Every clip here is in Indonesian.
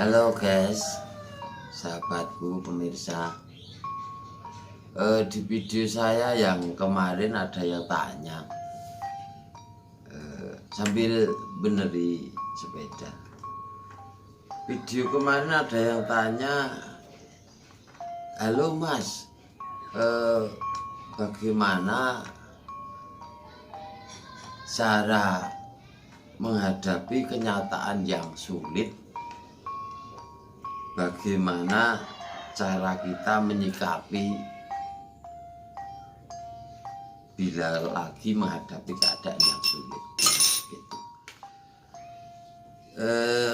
Halo guys, sahabatku pemirsa. Di video saya yang kemarin ada yang tanya sambil beneri sepeda. Video kemarin ada yang tanya, halo mas, bagaimana cara menghadapi kenyataan yang sulit? Bagaimana cara kita menyikapi bila lagi menghadapi keadaan yang sulit gitu.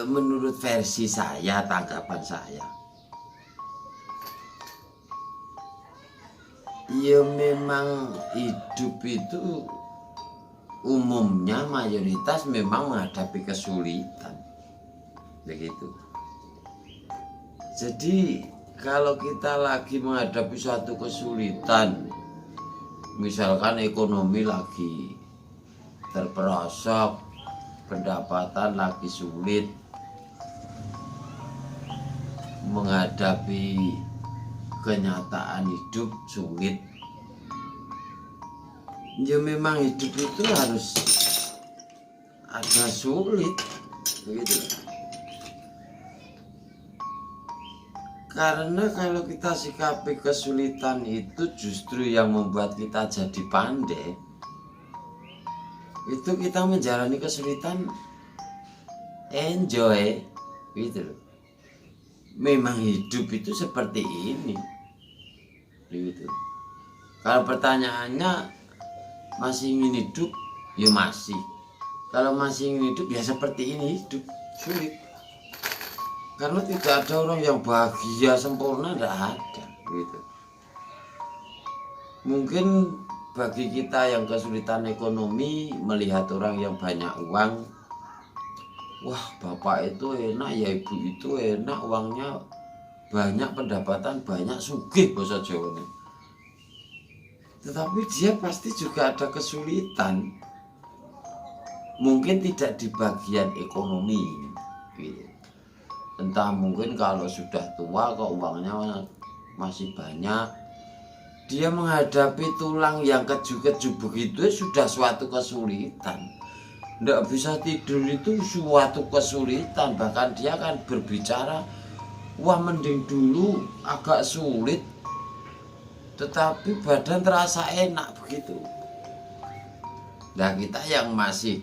Menurut versi saya, tanggapan saya, ya memang hidup itu umumnya mayoritas memang menghadapi kesulitan begitu. Jadi kalau kita lagi menghadapi suatu kesulitan, misalkan ekonomi lagi terperosok, pendapatan lagi sulit, menghadapi kenyataan hidup sulit, ya memang hidup itu harus ada sulit begitu. Karena kalau kita sikapi kesulitan itu justru yang membuat kita jadi pandai. Itu kita menjalani kesulitan enjoy gitu. Memang hidup itu seperti ini gitu. Kalau pertanyaannya masih ingin hidup, ya masih. Kalau masih ingin hidup, ya seperti ini hidup sulit. Karena tidak ada orang yang bahagia sempurna, tidak ada gitu. Mungkin bagi kita yang kesulitan ekonomi, melihat orang yang banyak uang, wah bapak itu enak, ya ibu itu enak, uangnya banyak, pendapatan banyak, sugih bahasa Jawa. Tetapi dia pasti juga ada kesulitan, mungkin tidak di bagian ekonomi gitu. Entah mungkin kalau sudah tua kok uangnya masih banyak, dia menghadapi tulang yang keju-keju begitu sudah suatu kesulitan. Tidak bisa tidur itu suatu kesulitan. Bahkan dia akan berbicara, wah mending dulu agak sulit tetapi badan terasa enak begitu. Nah kita yang masih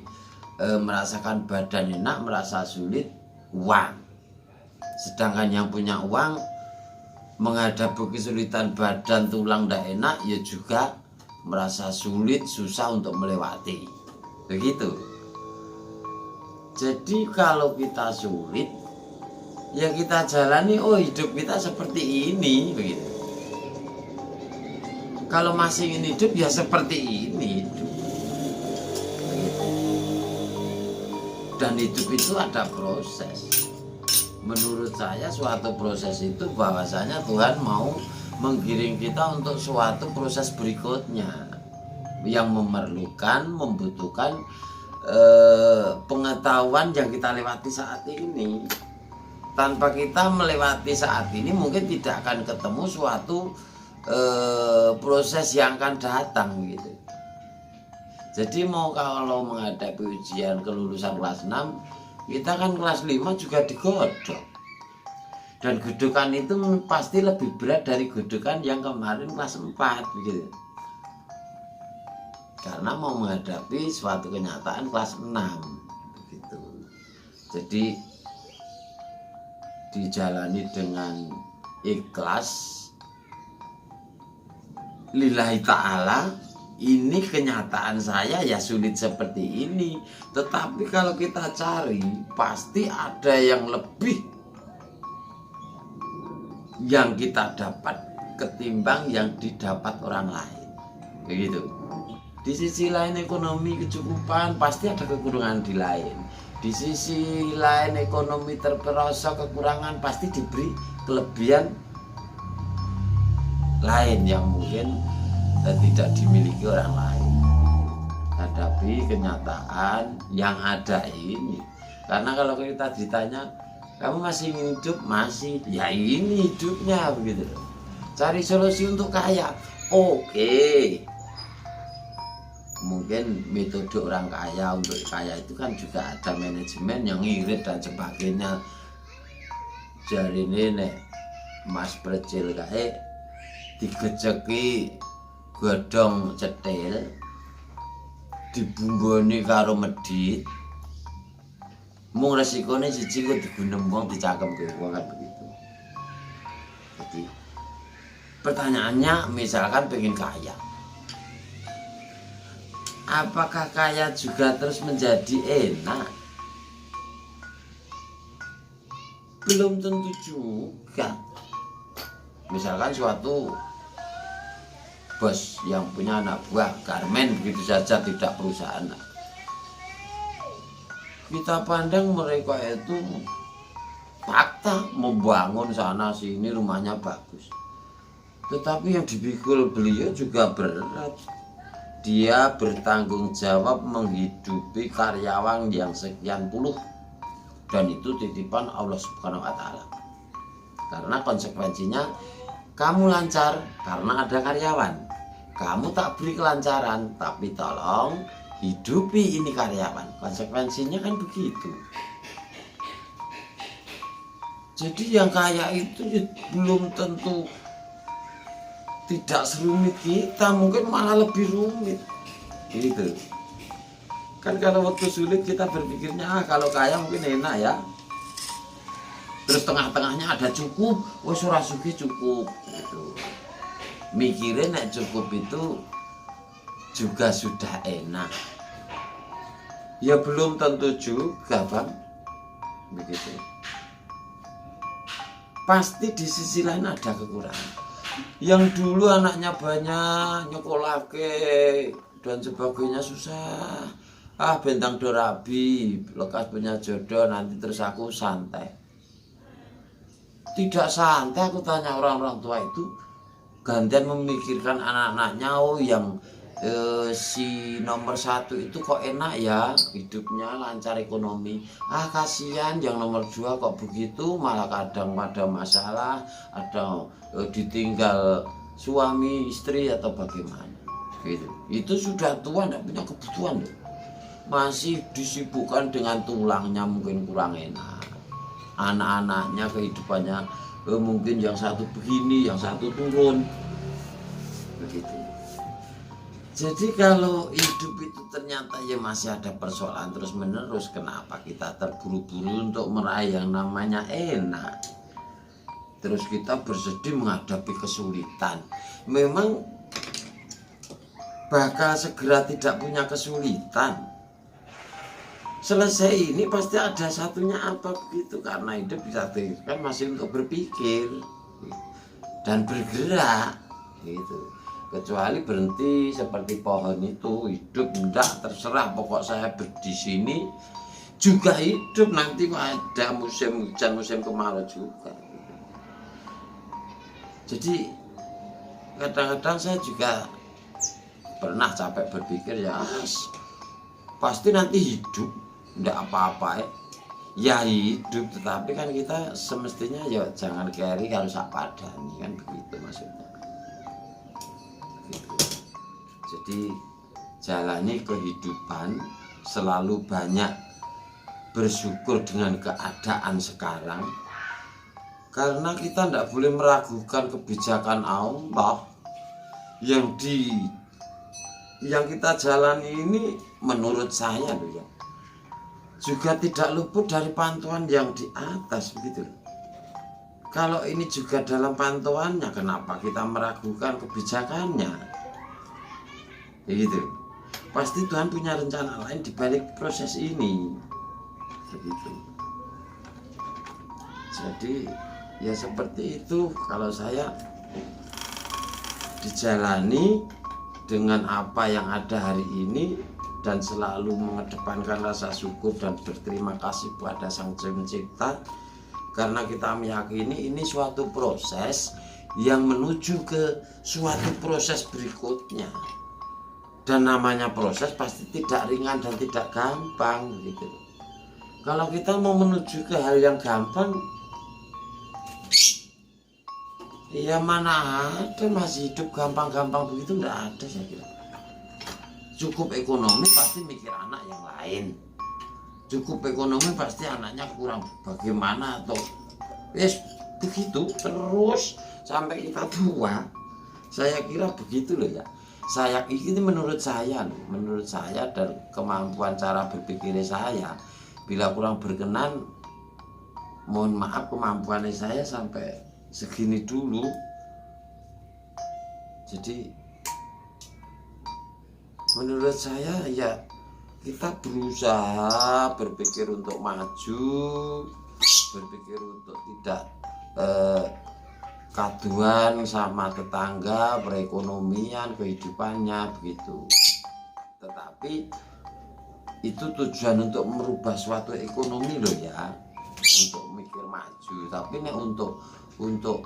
merasakan badan enak, merasa sulit, uang. Sedangkan yang punya uang menghadapi kesulitan badan, tulang tidak enak, ya juga merasa sulit, susah untuk melewati begitu. Jadi kalau kita sulit, ya kita jalani, oh hidup kita seperti ini begitu. Kalau masih ingin hidup, ya seperti ini hidup begitu. Dan hidup itu ada proses. Menurut saya suatu proses itu bahwasanya Tuhan mau menggiring kita untuk suatu proses berikutnya yang memerlukan, membutuhkan pengetahuan yang kita lewati saat ini. Tanpa kita melewati saat ini mungkin tidak akan ketemu suatu proses yang akan datang gitu. Jadi mau kalau menghadapi ujian kelulusan kelas 6, kita kan kelas 5 juga digodok. Dan godokan itu pasti lebih berat dari godokan yang kemarin kelas 4 begitu. Karena mau menghadapi suatu kenyataan kelas 6 begitu. Jadi dijalani dengan ikhlas lillahi ta'ala. Ini kenyataan saya ya sulit seperti ini, tetapi kalau kita cari pasti ada yang lebih yang kita dapat ketimbang yang didapat orang lain begitu. Di sisi lain ekonomi kecukupan, pasti ada kekurangan di lain. Di sisi lain ekonomi terperosok, kekurangan, pasti diberi kelebihan lain yang mungkin tidak dimiliki orang lain. Hadapi kenyataan yang ada ini. Karena kalau kita ditanya Kamu masih ingin hidup? Masih. Ya ini hidupnya begitu. Cari solusi untuk kaya. Oke. Mungkin metode orang kaya untuk kaya itu kan juga ada manajemen yang ngirit dan sebagainya. Jadi ini nek Mas Precil kae digejeki godhong cetil dibumboni karo medhit. Mung resikone siji kok digunem wong dicangkemke wong kan begitu. Jadi pertanyaannya misalkan pengen kaya. Apakah kaya juga terus menjadi enak? Belum tentu juga. Misalkan suatu bos yang punya anak buah garmen begitu saja tidak perusahaan. Kita pandang mereka itu fakta membangun sana sini rumahnya bagus. Tetapi yang dipikul beliau juga berat. Dia bertanggung jawab menghidupi karyawan yang sekian puluh. Dan itu titipan Allah Subhanahu wa Ta'ala. Karena konsekuensinya kamu lancar karena ada karyawan. Kamu tak beri kelancaran, tapi tolong hidupi ini karyawan. Konsekuensinya kan begitu. Jadi yang kaya itu belum tentu tidak serumit kita, mungkin malah lebih rumit. Gitu. Kan kalau waktu sulit kita berpikirnya kalau kaya mungkin enak ya. Terus tengah-tengahnya ada cukup, wes ora sugih cukup gitu. Mikirin nek cukup itu juga sudah enak. Ya belum tentu juga, Bang. Begitu. Pasti di sisi lain ada kekurangan. Yang dulu anaknya banyak, nyekolahke dan sebagainya susah. Bentang dorabi, lekas punya jodoh nanti terus aku santai. Tidak santai, aku tanya orang-orang tua itu gantian memikirkan anak-anaknya. Oh yang si nomor 1 itu kok enak ya hidupnya, lancar ekonomi. Kasihan yang nomor 2 kok begitu, malah kadang ada masalah, ada ditinggal suami istri atau bagaimana gitu. Itu sudah tua, tidak punya kebutuhan loh. Masih disibukkan dengan tulangnya, mungkin kurang enak. Anak-anaknya kehidupannya mungkin yang satu begini, yang satu turun begitu. Jadi kalau hidup itu ternyata ya masih ada persoalan terus menerus, kenapa kita terburu-buru untuk meraih yang namanya enak? Terus kita bersedih menghadapi kesulitan. Memang bakal segera tidak punya kesulitan. Selesai ini pasti ada satunya apa begitu, karena hidup bisa kan masih untuk berpikir dan bergerak gitu. Kecuali berhenti seperti pohon itu, hidup enggak terserah, pokok saya di sini juga hidup, nanti ada musim hujan, musim kemarau juga. Jadi kadang-kadang saya juga pernah capek berpikir ya pasti nanti hidup enggak apa-apa ya hidup, tetapi kan kita semestinya ya jangan keri kalau sak padani kan begitu maksudnya. Jadi jalani kehidupan selalu banyak bersyukur dengan keadaan sekarang, karena kita tidak boleh meragukan kebijakan Allah yang kita jalani ini. Menurut saya loh ya, juga tidak luput dari pantauan yang di atas begitu. Kalau ini juga dalam pantauannya, kenapa kita meragukan kebijakannya? Begitu. Pasti Tuhan punya rencana lain di balik proses ini. Begitu. Jadi ya seperti itu, kalau saya dijalani dengan apa yang ada hari ini dan selalu mengedepankan rasa syukur dan berterima kasih pada Sang Pencipta, karena kita meyakini ini suatu proses yang menuju ke suatu proses berikutnya. Dan namanya proses pasti tidak ringan dan tidak gampang gitu. Kalau kita mau menuju ke hal yang gampang, ya mana ada masih hidup gampang-gampang begitu, enggak ada saya kira. Cukup ekonomi pasti mikir anak yang lain. Cukup ekonomi pasti anaknya kurang bagaimana atau yes begitu terus sampai kita tua. Saya kira begitu loh ya. Saya ini menurut saya dan kemampuan cara berpikir saya, bila kurang berkenan mohon maaf, kemampuannya saya sampai segini dulu. Jadi menurut saya ya kita berusaha berpikir untuk maju, berpikir untuk tidak kaduan sama tetangga, perekonomian, kehidupannya begitu. Tetapi itu tujuan untuk merubah suatu ekonomi loh ya, untuk mikir maju. Tapi nih untuk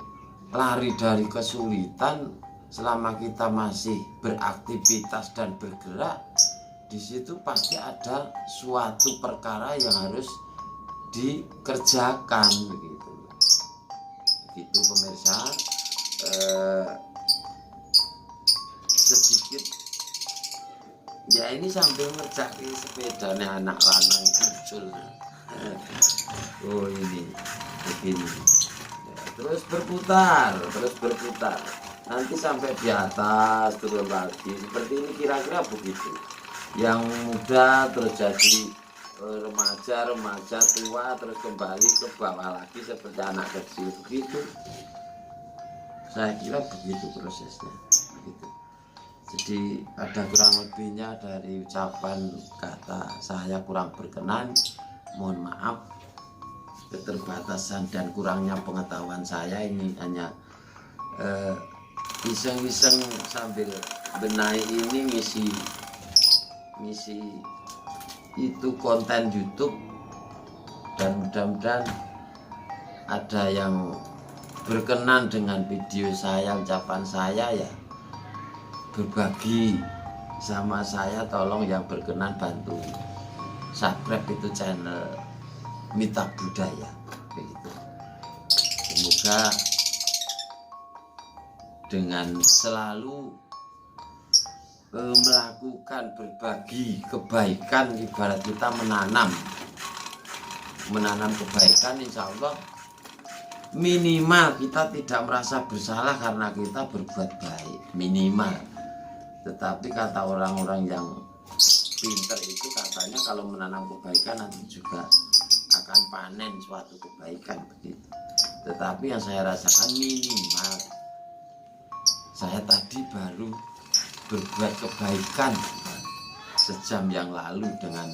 lari dari kesulitan, selama kita masih beraktivitas dan bergerak, di situ pasti ada suatu perkara yang harus dikerjakan begitu. Begitu pemirsa, sedikit ya ini sambil ngerjakin sepedanya anak lanang muncul. Oh ini begini ya, terus berputar nanti sampai di atas turun lagi seperti ini, kira-kira begitu. Yang muda terus jadi remaja tua, terus kembali ke bawah lagi seperti anak kecil begitu. Saya kira begitu prosesnya begitu. Jadi ada kurang lebihnya dari ucapan kata saya kurang berkenan, mohon maaf. Keterbatasan dan kurangnya pengetahuan saya ini hanya iseng-iseng sambil benahi ini ngisi itu konten YouTube, dan mudah-mudahan ada yang berkenan dengan video saya, ucapan saya ya, berbagi sama saya. Tolong yang berkenan bantu subscribe itu channel Mitra Budaya begitu. Semoga dengan selalu melakukan berbagi kebaikan, ibarat kita menanam kebaikan, insya Allah minimal kita tidak merasa bersalah karena kita berbuat baik, minimal. Tetapi kata orang-orang yang pinter itu katanya kalau menanam kebaikan nanti juga akan panen suatu kebaikan begitu. Tetapi yang saya rasakan minimal, saya tadi baru berbuat kebaikan sejam yang lalu dengan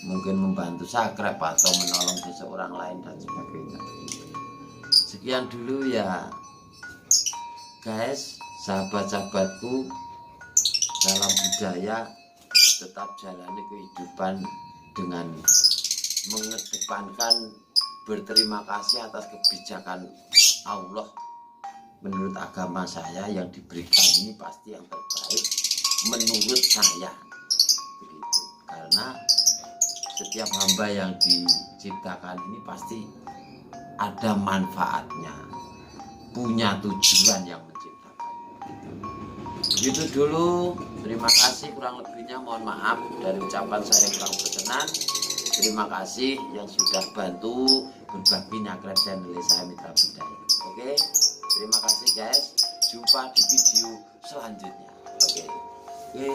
mungkin membantu subscribe atau menolong seseorang lain dan sebagainya. Sekian dulu ya guys, sahabat-sahabatku dalam budaya. Tetap jalani kehidupan dengan mengedepankan berterima kasih atas kebijakan Allah. Menurut agama saya yang diberikan ini pasti yang terbaik menurut saya begitu. Karena setiap hamba yang diciptakan ini pasti ada manfaatnya, punya tujuan yang menciptakannya gitu. Begitu dulu, terima kasih, kurang lebihnya mohon maaf dari ucapan saya yang kurang berkenan. Terima kasih yang sudah bantu berbagi nyakret channel saya Mitra Budaya. Oke, terima kasih guys, jumpa di video selanjutnya. Oke.